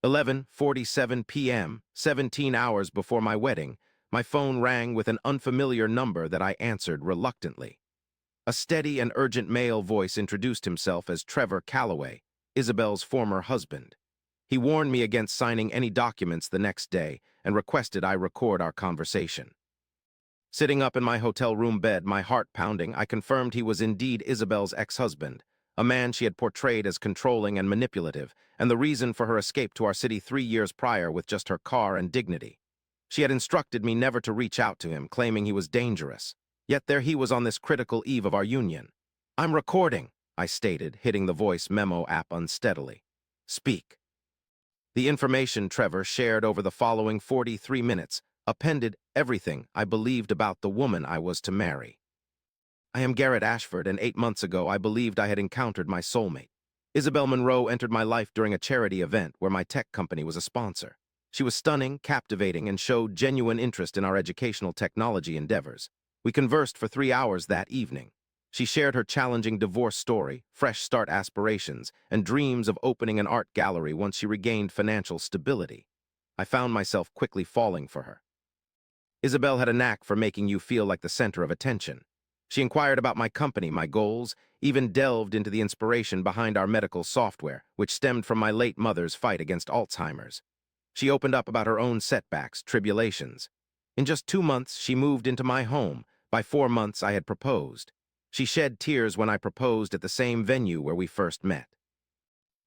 11:47 p.m., 17 hours before my wedding, my phone rang with an unfamiliar number that I answered reluctantly. A steady and urgent male voice introduced himself as Trevor Calloway, Isabel's former husband. He warned me against signing any documents the next day and requested I record our conversation. Sitting up in my hotel room bed, my heart pounding, I confirmed he was indeed Isabel's ex-husband, a man she had portrayed as controlling and manipulative, and the reason for her escape to our city 3 years prior with just her car and dignity. She had instructed me never to reach out to him, claiming he was dangerous. Yet there he was on this critical eve of our union. "I'm recording," I stated, hitting the voice memo app unsteadily. "Speak." The information Trevor shared over the following 43 minutes appended everything I believed about the woman I was to marry. "I am Garrett Ashford, and 8 months ago I believed I had encountered my soulmate. Isabel Monroe entered my life during a charity event where my tech company was a sponsor. She was stunning, captivating, and showed genuine interest in our educational technology endeavors. We conversed for 3 hours that evening. She shared her challenging divorce story, fresh start aspirations, and dreams of opening an art gallery once she regained financial stability. I found myself quickly falling for her. Isabel had a knack for making you feel like the center of attention. She inquired about my company, my goals, even delved into the inspiration behind our medical software, which stemmed from my late mother's fight against Alzheimer's. She opened up about her own setbacks, tribulations. In just 2 months, she moved into my home. By 4 months, I had proposed. She shed tears when I proposed at the same venue where we first met.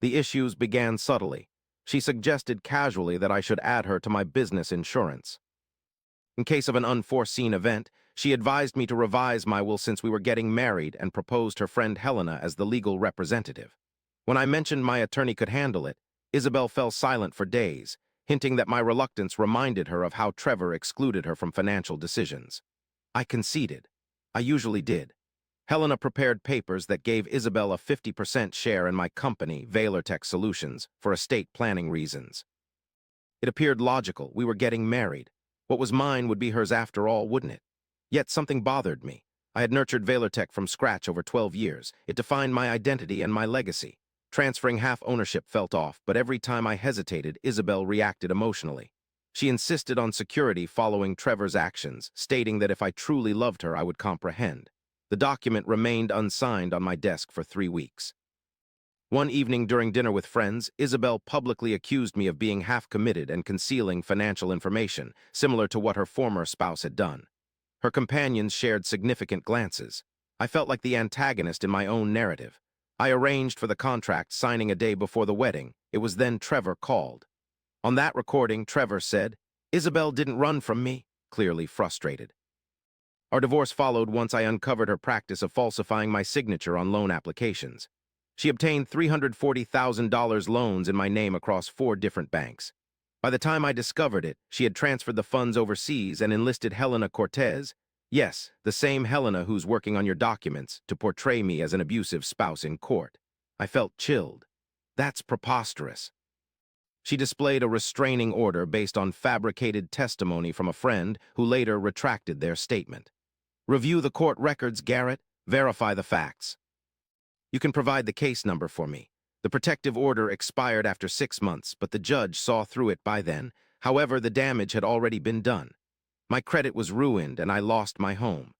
The issues began subtly. She suggested casually that I should add her to my business insurance. In case of an unforeseen event, she advised me to revise my will since we were getting married and proposed her friend Helena as the legal representative. When I mentioned my attorney could handle it, Isabel fell silent for days, hinting that my reluctance reminded her of how Trevor excluded her from financial decisions. I conceded. I usually did. Helena prepared papers that gave Isabel a 50% share in my company, Tech Solutions, for estate planning reasons. It appeared logical. We were getting married. What was mine would be hers after all, wouldn't it? Yet something bothered me. I had nurtured Tech from scratch over 12 years. It defined my identity and my legacy. Transferring half ownership felt off, but every time I hesitated, Isabel reacted emotionally. She insisted on security following Trevor's actions, stating that if I truly loved her, I would comprehend. The document remained unsigned on my desk for 3 weeks. One evening during dinner with friends, Isabel publicly accused me of being half-committed and concealing financial information, similar to what her former spouse had done. Her companions shared significant glances. I felt like the antagonist in my own narrative. I arranged for the contract signing a day before the wedding. It was then Trevor called. On that recording, Trevor said, "Isabel didn't run from me," clearly frustrated. Our divorce followed once I uncovered her practice of falsifying my signature on loan applications. She obtained $340,000 loans in my name across 4 different banks. By the time I discovered it, she had transferred the funds overseas and enlisted Helena Cortez, yes, the same Helena who's working on your documents, to portray me as an abusive spouse in court. I felt chilled. That's preposterous. She displayed a restraining order based on fabricated testimony from a friend who later retracted their statement. "Review the court records, Garrett. Verify the facts." "You can provide the case number for me." The protective order expired after 6 months, but the judge saw through it by then. However, the damage had already been done. My credit was ruined and I lost my home.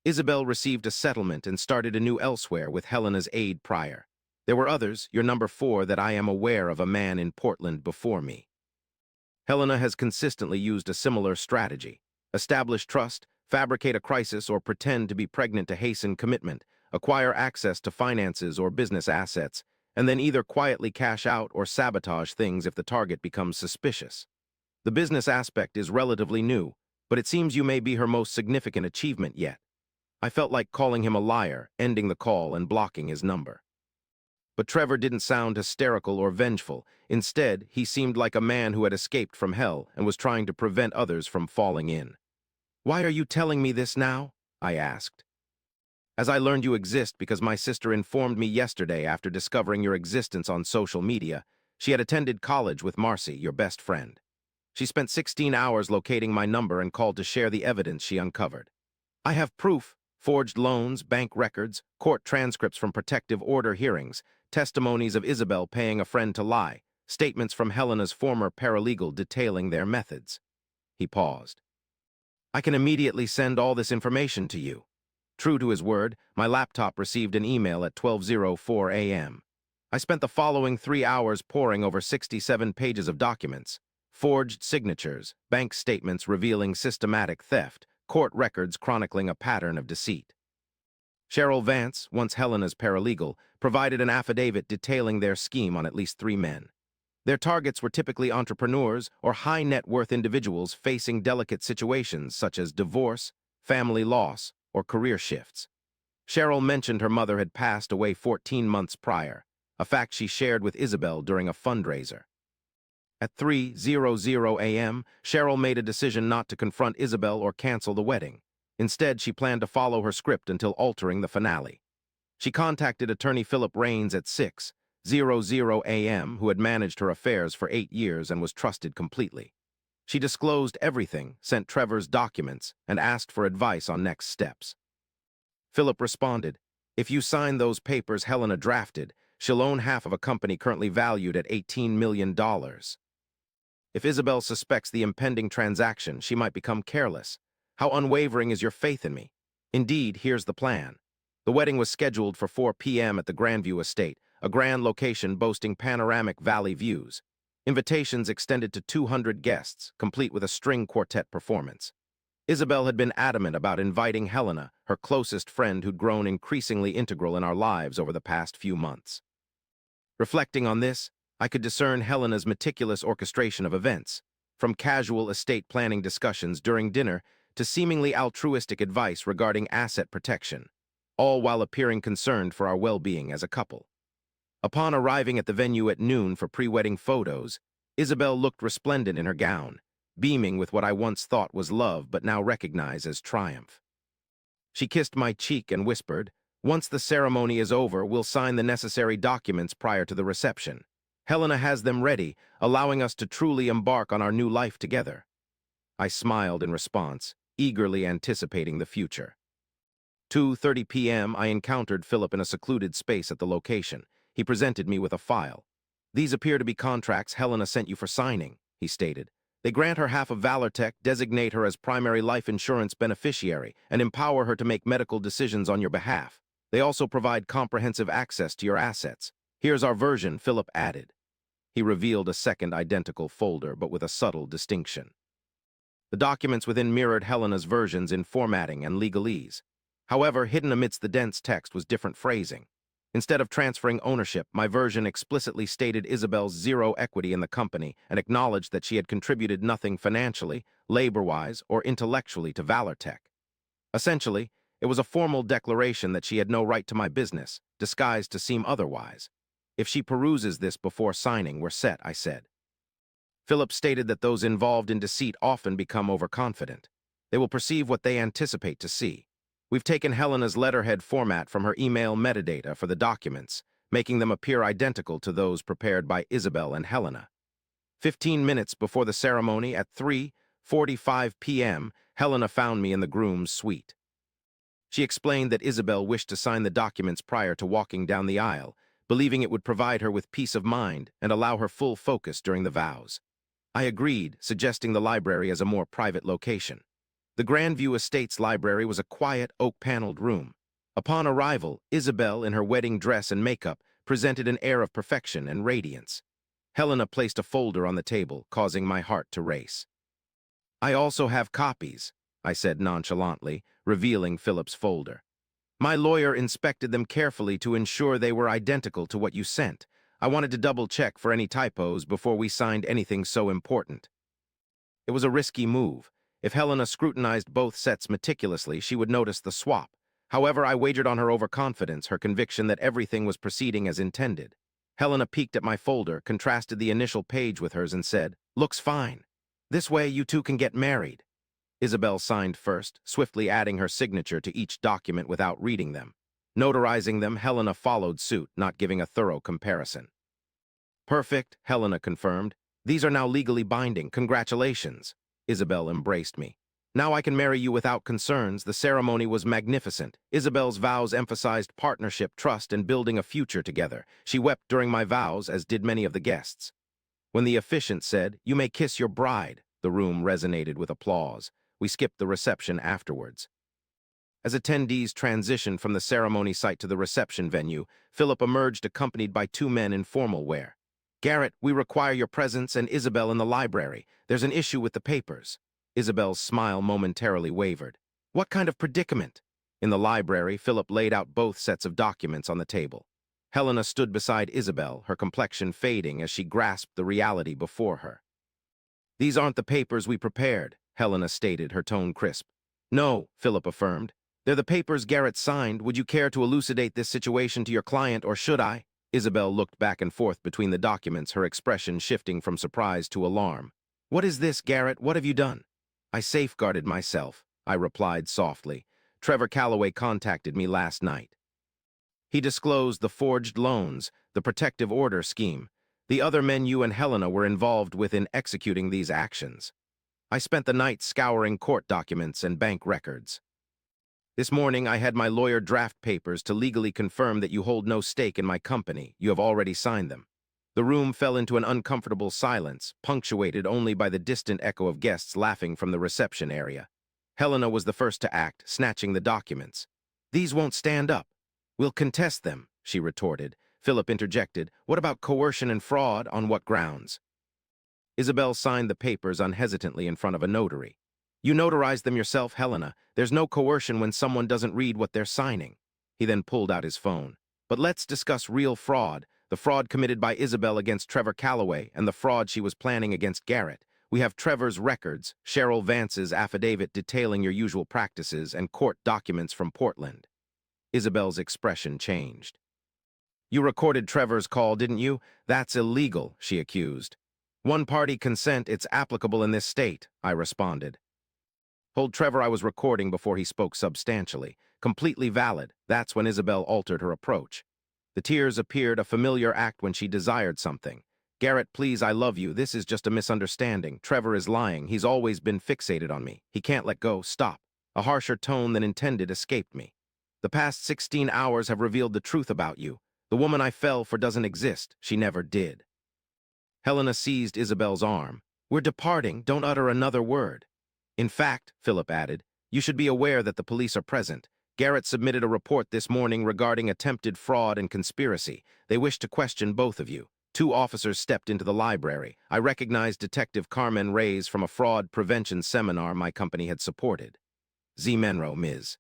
Isabel received a settlement and started anew elsewhere with Helena's aid prior. There were others, your number 4, that I am aware of a man in Portland before me. Helena has consistently used a similar strategy. Establish trust, fabricate a crisis, or pretend to be pregnant to hasten commitment, acquire access to finances or business assets, and then either quietly cash out or sabotage things if the target becomes suspicious. The business aspect is relatively new, but it seems you may be her most significant achievement yet. I felt like calling him a liar, ending the call and blocking his number. But Trevor didn't sound hysterical or vengeful. Instead, he seemed like a man who had escaped from hell and was trying to prevent others from falling in. "Why are you telling me this now?" I asked. "As I learned you exist because my sister informed me yesterday after discovering your existence on social media. She had attended college with Marcy, your best friend. She spent 16 hours locating my number and called to share the evidence she uncovered. I have proof, forged loans, bank records, court transcripts from protective order hearings, testimonies of Isabel paying a friend to lie, statements from Helena's former paralegal detailing their methods. He paused. I can immediately send all this information to you. True to his word, my laptop received an email at 12:04 a.m. I spent the following 3 hours poring over 67 pages of documents, forged signatures, bank statements revealing systematic theft, court records chronicling a pattern of deceit. Cheryl Vance, once Helena's paralegal, provided an affidavit detailing their scheme on at least 3 men. Their targets were typically entrepreneurs or high-net-worth individuals facing delicate situations such as divorce, family loss, or career shifts. Cheryl mentioned her mother had passed away 14 months prior, a fact she shared with Isabel during a fundraiser. At 3:00 a.m., Cheryl made a decision not to confront Isabel or cancel the wedding. Instead, she planned to follow her script until altering the finale. She contacted attorney Philip Raines at 6:00 a.m., who had managed her affairs for 8 years and was trusted completely. She disclosed everything, sent Trevor's documents, and asked for advice on next steps. Philip responded, "If you sign those papers Helena drafted, she'll own half of a company currently valued at $18 million. If Isabel suspects the impending transaction, she might become careless. How unwavering is your faith in me? Indeed, here's the plan." The wedding was scheduled for 4 p.m. at the Grandview Estate, a grand location boasting panoramic valley views. Invitations extended to 200 guests, complete with a string quartet performance. Isabel had been adamant about inviting Helena, her closest friend who'd grown increasingly integral in our lives over the past few months. Reflecting on this, I could discern Helena's meticulous orchestration of events, from casual estate planning discussions during dinner to seemingly altruistic advice regarding asset protection, all while appearing concerned for our well-being as a couple. Upon arriving at the venue at noon for pre-wedding photos, Isabel looked resplendent in her gown, beaming with what I once thought was love but now recognize as triumph. She kissed my cheek and whispered, "Once the ceremony is over, we'll sign the necessary documents prior to the reception. Helena has them ready, allowing us to truly embark on our new life together." I smiled in response, eagerly anticipating the future. 2:30 p.m. I encountered Philip in a secluded space at the location. He presented me with a file. "These appear to be contracts Helena sent you for signing," he stated. "They grant her half of Valortech, designate her as primary life insurance beneficiary, and empower her to make medical decisions on your behalf. They also provide comprehensive access to your assets. Here's our version," Philip added. He revealed a second identical folder, but with a subtle distinction. The documents within mirrored Helena's versions in formatting and legalese. However, hidden amidst the dense text was different phrasing. Instead of transferring ownership, my version explicitly stated Isabel's zero equity in the company and acknowledged that she had contributed nothing financially, labor-wise, or intellectually to Valortech. Essentially, it was a formal declaration that she had no right to my business, disguised to seem otherwise. "If she peruses this before signing, we're set," I said. Philip stated that those involved in deceit often become overconfident. They will perceive what they anticipate to see. We've taken Helena's letterhead format from her email metadata for the documents, making them appear identical to those prepared by Isabel and Helena. 15 minutes before the ceremony at 3:45 p.m., Helena found me in the groom's suite. She explained that Isabel wished to sign the documents prior to walking down the aisle, believing it would provide her with peace of mind and allow her full focus during the vows. I agreed, suggesting the library as a more private location. The Grandview Estates library was a quiet, oak-paneled room. Upon arrival, Isabel, in her wedding dress and makeup, presented an air of perfection and radiance. Helena placed a folder on the table, causing my heart to race. "I also have copies," I said nonchalantly, revealing Philip's folder. "My lawyer inspected them carefully to ensure they were identical to what you sent. I wanted to double-check for any typos before we signed anything so important." It was a risky move. If Helena scrutinized both sets meticulously, she would notice the swap. However, I wagered on her overconfidence, her conviction that everything was proceeding as intended. Helena peeked at my folder, contrasted the initial page with hers, and said, "Looks fine. This way you two can get married." Isabel signed first, swiftly adding her signature to each document without reading them. Notarizing them, Helena followed suit, not giving a thorough comparison. "Perfect," Helena confirmed. "These are now legally binding. Congratulations." Isabel embraced me. "Now I can marry you without concerns." The ceremony was magnificent. Isabel's vows emphasized partnership, trust, and building a future together. She wept during my vows, as did many of the guests. When the officiant said, "You may kiss your bride," the room resonated with applause. We skipped the reception afterwards. As attendees transitioned from the ceremony site to the reception venue, Philip emerged accompanied by two men in formal wear. "Garrett, we require your presence and Isabel in the library. There's an issue with the papers." Isabel's smile momentarily wavered. "What kind of predicament?" In the library, Philip laid out both sets of documents on the table. Helena stood beside Isabel, her complexion fading as she grasped the reality before her. "These aren't the papers we prepared," Helena stated, her tone crisp. "No," Philip affirmed. "They're the papers Garrett signed. Would you care to elucidate this situation to your client, or should I?" Isabel looked back and forth between the documents, her expression shifting from surprise to alarm. "What is this, Garrett? What have you done?" "I safeguarded myself," I replied softly. "Trevor Calloway contacted me last night. He disclosed the forged loans, the protective order scheme. The other men you and Helena were involved with in executing these actions. I spent the night scouring court documents and bank records. This morning, I had my lawyer draft papers to legally confirm that you hold no stake in my company. You have already signed them." The room fell into an uncomfortable silence, punctuated only by the distant echo of guests laughing from the reception area. Helena was the first to act, snatching the documents. "These won't stand up." "We'll contest them," she retorted. Philip interjected, "What about coercion and fraud? On what grounds?" Isabel signed the papers unhesitantly in front of a notary. "You notarized them yourself, Helena. There's no coercion when someone doesn't read what they're signing." He then pulled out his phone. "But let's discuss real fraud, the fraud committed by Isabel against Trevor Calloway and the fraud she was planning against Garrett. We have Trevor's records, Cheryl Vance's affidavit detailing your usual practices, and court documents from Portland." Isabel's expression changed. "You recorded Trevor's call, didn't you? That's illegal," she accused. "One-party consent, it's applicable in this state," I responded. "Told Trevor I was recording before he spoke substantially. Completely valid." That's when Isabel altered her approach. The tears appeared, a familiar act when she desired something. "Garrett, please, I love you. This is just a misunderstanding. Trevor is lying. He's always been fixated on me. He can't let go. Stop." A harsher tone than intended escaped me. "The past 16 hours have revealed the truth about you. The woman I fell for doesn't exist. She never did." Helena seized Isabel's arm. "We're departing. Don't utter another word." "In fact," Philip added, "you should be aware that the police are present. Garrett submitted a report this morning regarding attempted fraud and conspiracy. They wish to question both of you." Two officers stepped into the library. I recognized Detective Carmen Reyes from a fraud prevention seminar my company had supported. "Z. Menro, Ms."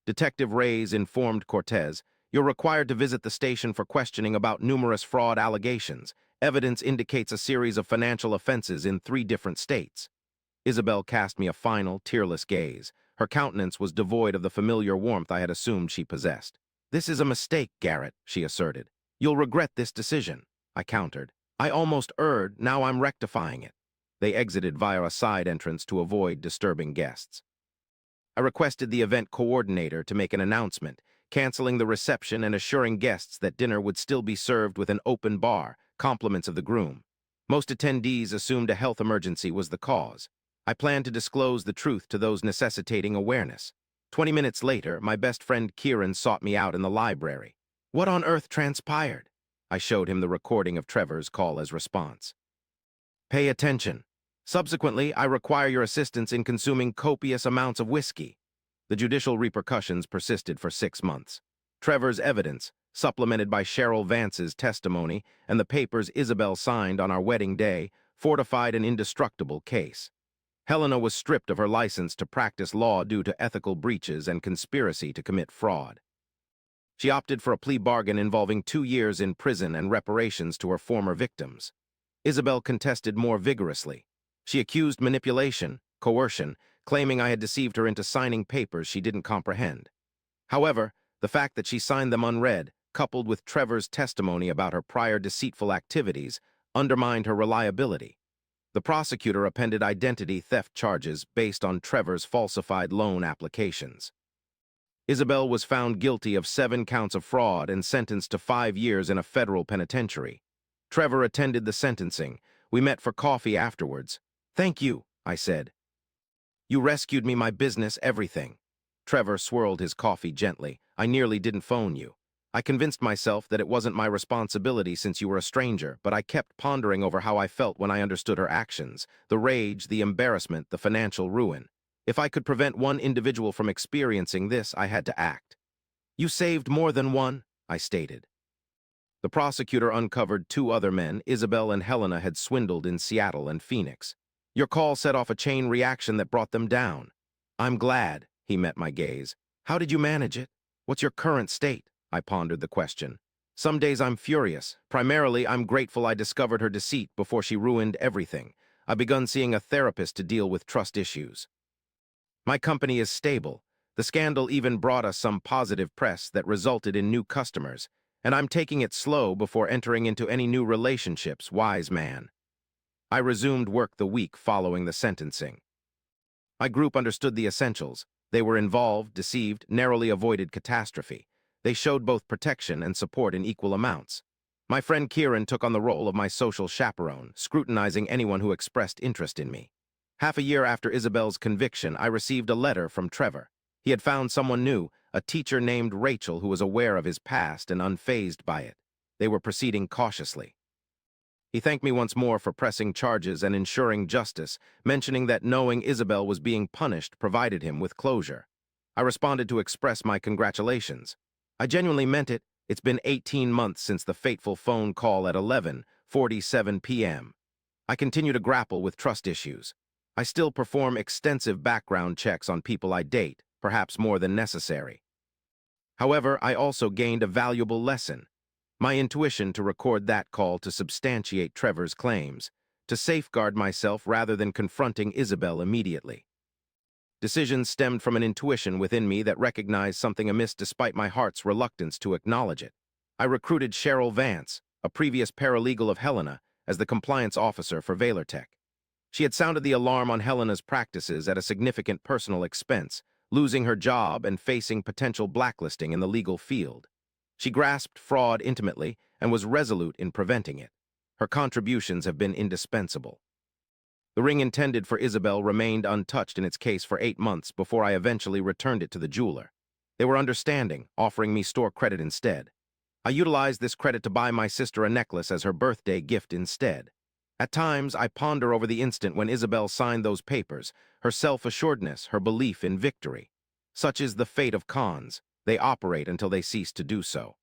Detective Reyes informed Cortez, "You're required to visit the station for questioning about numerous fraud allegations. Evidence indicates a series of financial offenses in 3 different states." Isabel cast me a final, tearless gaze. Her countenance was devoid of the familiar warmth I had assumed she possessed. "This is a mistake, Garrett," she asserted. "You'll regret this decision." I countered. "I almost erred, now I'm rectifying it." They exited via a side entrance to avoid disturbing guests. I requested the event coordinator to make an announcement, canceling the reception and assuring guests that dinner would still be served with an open bar, compliments of the groom. Most attendees assumed a health emergency was the cause. I planned to disclose the truth to those necessitating awareness. 20 minutes later, my best friend Kieran sought me out in the library. "What on earth transpired?" I showed him the recording of Trevor's call as response. "Pay attention. Subsequently, I require your assistance in consuming copious amounts of whiskey." The judicial repercussions persisted for 6 months. Trevor's evidence, supplemented by Cheryl Vance's testimony and the papers Isabel signed on our wedding day, fortified an indestructible case. Helena was stripped of her license to practice law due to ethical breaches and conspiracy to commit fraud. She opted for a plea bargain involving 2 years in prison and reparations to her former victims. Isabel contested more vigorously. She accused manipulation, coercion, claiming I had deceived her into signing papers she didn't comprehend. However, the fact that she signed them unread, coupled with Trevor's testimony about her prior deceitful activities, undermined her reliability. The prosecutor appended identity theft charges based on Trevor's falsified loan applications. Isabel was found guilty of 7 counts of fraud and sentenced to 5 years in a federal penitentiary. Trevor attended the sentencing. We met for coffee afterwards. "Thank you," I said. "You rescued me, my business, everything." Trevor swirled his coffee gently. "I nearly didn't phone you." I convinced myself that it wasn't my responsibility since you were a stranger, but I kept pondering over how I felt when I understood her actions, the rage, the embarrassment, the financial ruin. If I could prevent one individual from experiencing this, I had to act. You saved more than one, I stated. The prosecutor uncovered two other men Isabel and Helena had swindled in Seattle and Phoenix. Your call set off a chain reaction that brought them down. I'm glad, he met my gaze. How did you manage it? What's your current state? I pondered the question. Some days I'm furious. Primarily, I'm grateful I discovered her deceit before she ruined everything. I've begun seeing a therapist to deal with trust issues. My company is stable. The scandal even brought us some positive press that resulted in new customers, and I'm taking it slow before entering into any new relationships, wise man. I resumed work the week following the sentencing. My group understood the essentials. They were involved, deceived, narrowly avoided catastrophe. They showed both protection and support in equal amounts. My friend Kieran took on the role of my social chaperone, scrutinizing anyone who expressed interest in me. Half a year after Isabel's conviction, I received a letter from Trevor. He had found someone new, a teacher named Rachel who was aware of his past and unfazed by it. They were proceeding cautiously. He thanked me once more for pressing charges and ensuring justice, mentioning that knowing Isabel was being punished provided him with closure. I responded to express my congratulations. I genuinely meant it. It's been 18 months since the fateful phone call at 11:47 p.m. I continue to grapple with trust issues. I still perform extensive background checks on people I date, perhaps more than necessary. However, I also gained a valuable lesson. My intuition to record that call to substantiate Trevor's claims, to safeguard myself rather than confronting Isabel immediately. Decisions stemmed from an intuition within me that recognized something amiss despite my heart's reluctance to acknowledge it. I recruited Cheryl Vance, a previous paralegal of Helena, as the compliance officer for VaylerTech. She had sounded the alarm on Helena's practices at a significant personal expense, losing her job and facing potential blacklisting in the legal field. She grasped fraud intimately and was resolute in preventing it. Her contributions have been indispensable. The ring intended for Isabel remained untouched in its case for 8 months before I eventually returned it to the jeweler. They were understanding, offering me store credit instead. I utilized this credit to buy my sister a necklace as her birthday gift instead. At times, I ponder over the instant when Isabel signed those papers, her self-assuredness, her belief in victory. Such is the fate of cons. They operate until they cease to do so.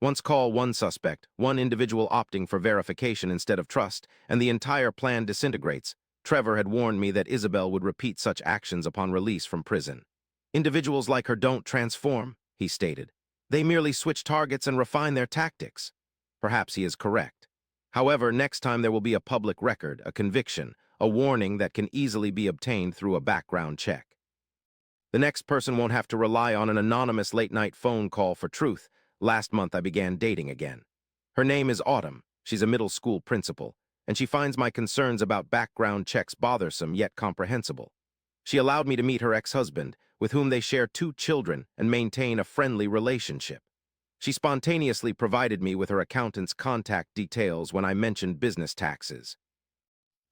Once call one suspect, one individual opting for verification instead of trust, and the entire plan disintegrates. Trevor had warned me that Isabel would repeat such actions upon release from prison. Individuals like her don't transform, he stated. They merely switch targets and refine their tactics. Perhaps he is correct. However, next time there will be a public record, a conviction, a warning that can easily be obtained through a background check. The next person won't have to rely on an anonymous late-night phone call for truth. Last month I began dating again. Her name is Autumn. She's a middle school principal, and she finds my concerns about background checks bothersome yet comprehensible. She allowed me to meet her ex-husband, with whom they share 2 children and maintain a friendly relationship. She spontaneously provided me with her accountant's contact details when I mentioned business taxes.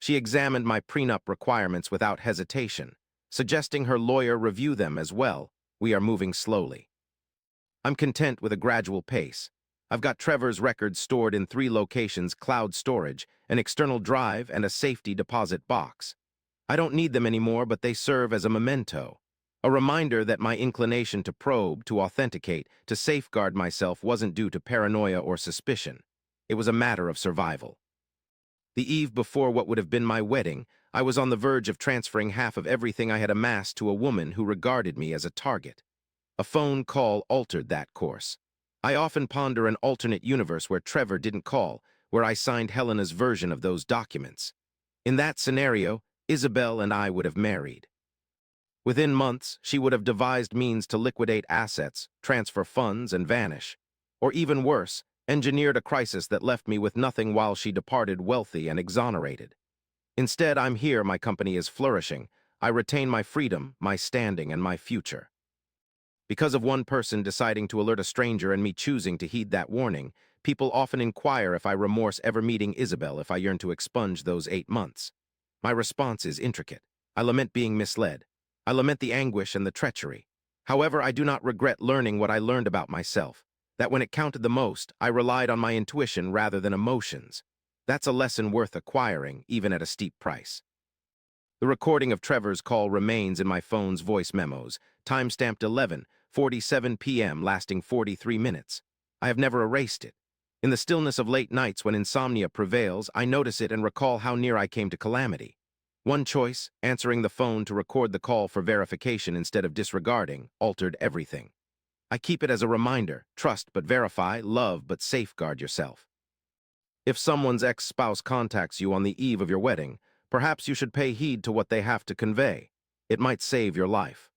She examined my prenup requirements without hesitation, suggesting her lawyer review them as well. We are moving slowly. I'm content with a gradual pace. I've got Trevor's records stored in 3 locations: cloud storage, an external drive, and a safety deposit box. I don't need them anymore, but they serve as a memento, a reminder that my inclination to probe, to authenticate, to safeguard myself wasn't due to paranoia or suspicion. It was a matter of survival. The eve before what would have been my wedding, I was on the verge of transferring half of everything I had amassed to a woman who regarded me as a target. A phone call altered that course. I often ponder an alternate universe where Trevor didn't call, where I signed Helena's version of those documents. In that scenario, Isabel and I would have married. Within months, she would have devised means to liquidate assets, transfer funds, and vanish. Or even worse, engineered a crisis that left me with nothing while she departed wealthy and exonerated. Instead, I'm here, my company is flourishing. I retain my freedom, my standing, and my future. Because of one person deciding to alert a stranger and me choosing to heed that warning, people often inquire if I remorse ever meeting Isabel if I yearn to expunge those 8 months. My response is intricate. I lament being misled. I lament the anguish and the treachery. However, I do not regret learning what I learned about myself. That when it counted the most, I relied on my intuition rather than emotions. That's a lesson worth acquiring, even at a steep price. The recording of Trevor's call remains in my phone's voice memos, timestamped 11:47 p.m., lasting 43 minutes. I have never erased it. In the stillness of late nights when insomnia prevails, I notice it and recall how near I came to calamity. One choice, answering the phone to record the call for verification instead of disregarding, altered everything. I keep it as a reminder: trust but verify, love but safeguard yourself. If someone's ex-spouse contacts you on the eve of your wedding, perhaps you should pay heed to what they have to convey. It might save your life.